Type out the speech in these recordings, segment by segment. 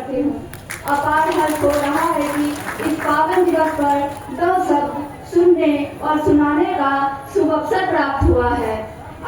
करती हूँ। अपार हर्ष हो रहा है कि इस पावन दिवस पर दो शब्द सुनने और सुनाने का शुभ अवसर प्राप्त हुआ है।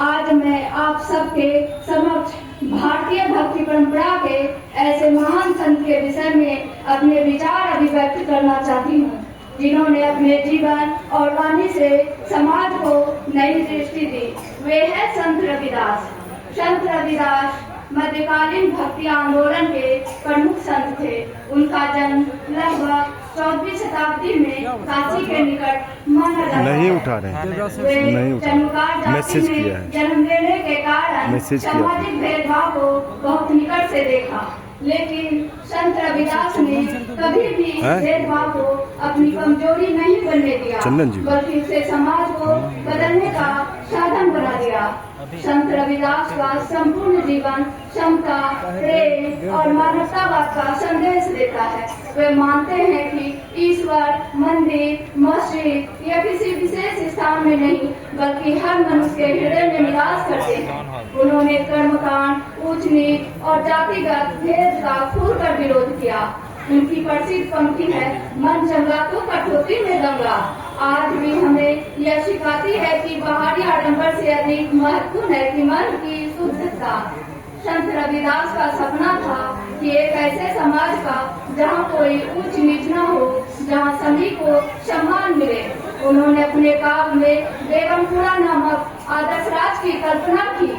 आज मैं आप सबके समक्ष भारतीय भक्ति परंपरा के ऐसे महान संत के विषय में अपने विचार अभिव्यक्त करना चाहती हूँ, जिन्होंने अपने जीवन और वाणी से समाज को नई दृष्टि दी। वे हैं संत रविदास। संत रविदास मध्यकालीन भक्ति आंदोलन के प्रमुख संत थे। उनका जन्म लगभग 14वीं शताब्दी में काशी के निकट माना जाता है। नहीं उठा रहे हैं, नहीं उठा, मैसेज किया है। जन्म लेने के कारण सामाजिक भेदभाव को बहुत निकट से देखा, लेकिन संत रविदास ने कभी भी भेदभाव को अपनी कमजोरी नहीं बनने दिया, बल्कि उसे समाज को बदलने का साधन बना दिया। संत रविदास का संपूर्ण जीवन समता, प्रेम और मानवतावाद का संदेश देता है। वे मानते हैं कि ईश्वर मंदिर, मस्जिद या किसी विशेष स्थान में नहीं, बल्कि हर मनुष्य के हृदय में निवास करते हैं। उन्होंने कर्मकांड, ऊंच नीच और जातिगत भेद का खुलकर विरोध किया। उनकी प्रसिद्ध पंक्ति है, मन चंगा तो कठौती में दंगा। आज भी हमें यह सिखाती है कि बाहरी आडंबर से अधिक महत्वपूर्ण है कि मन की शुद्धता। संत रविदास का सपना था कि एक ऐसे समाज का जहाँ कोई ऊंच नीच न हो, जहाँ सभी को सम्मान मिले। उन्होंने अपने काव्य में बेगमपुरा नामक आदर्श राज की कल्पना की।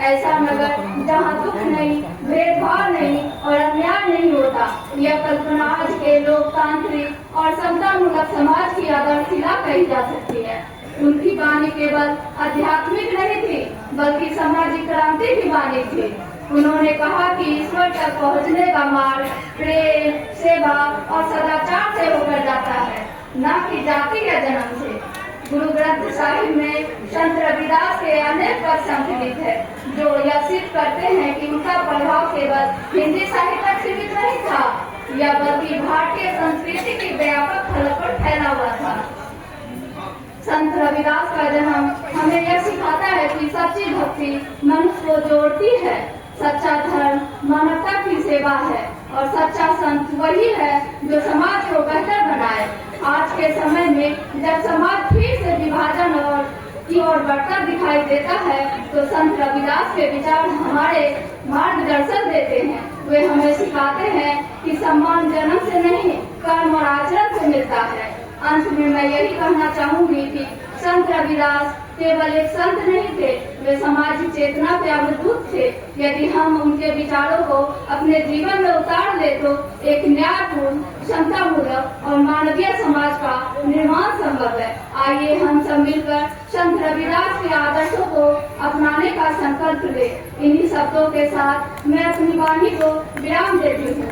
ऐसा नगर जहाँ दुख नहीं, भेदभाव नहीं और अन्याय नहीं होता। यह कल्पना आज के लोकतांत्रिक और समतामूलक समाज की आधारशिला कही जा सकती है। उनकी वाणी केवल आध्यात्मिक नहीं थी, बल्कि सामाजिक क्रांति की वाणी थी। उन्होंने कहा कि ईश्वर तक पहुँचने का मार्ग प्रेम, सेवा और सदाचार से होकर जाता है, न कि जाति या जन्म से। गुरु ग्रंथ साहिब में संत रविदास के अनेक पद संकलित है, जो यह सिद्ध करते हैं कि उनका प्रभाव केवल हिंदी साहित्य तक सीमित नहीं था, यह बल्कि भारतीय संस्कृति की व्यापक फलक पर फैला हुआ था। संत रविदास का जन्म हमें यह सिखाता है कि सच्ची भक्ति मनुष्य को जोड़ती है। सच्चा धर्म मानवता की सेवा है और सच्चा संत वही है जो समाज को बेहतर बनाए। आज के समय में जब समाज फिर से विभाजन और की ओर बढ़ता दिखाई देता है, तो संत रविदास के विचार हमारे मार्गदर्शन देते हैं। वे हमें सिखाते हैं कि सम्मान जन्म से नहीं, कर्म और आचरण से मिलता है। अंत में मैं यही कहना चाहूंगी कि संत रविदास केवल एक संत नहीं थे, वे सामाजिक चेतना के अवधूत थे। यदि हम उनके विचारों को अपने जीवन में उतार ले तो एक न्यायपूर्ण, समतामूलक और मानवीय समाज का निर्माण संभव है। आइए हम सब मिलकर संत रविदास के आदर्शों को अपनाने का संकल्प ले। इन्हीं शब्दों के साथ मैं अपनी वाणी को विराम देती हूँ।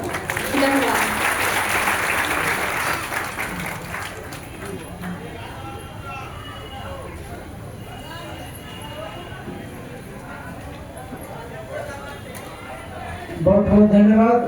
धन्यवाद। बहुत बहुत धन्यवाद।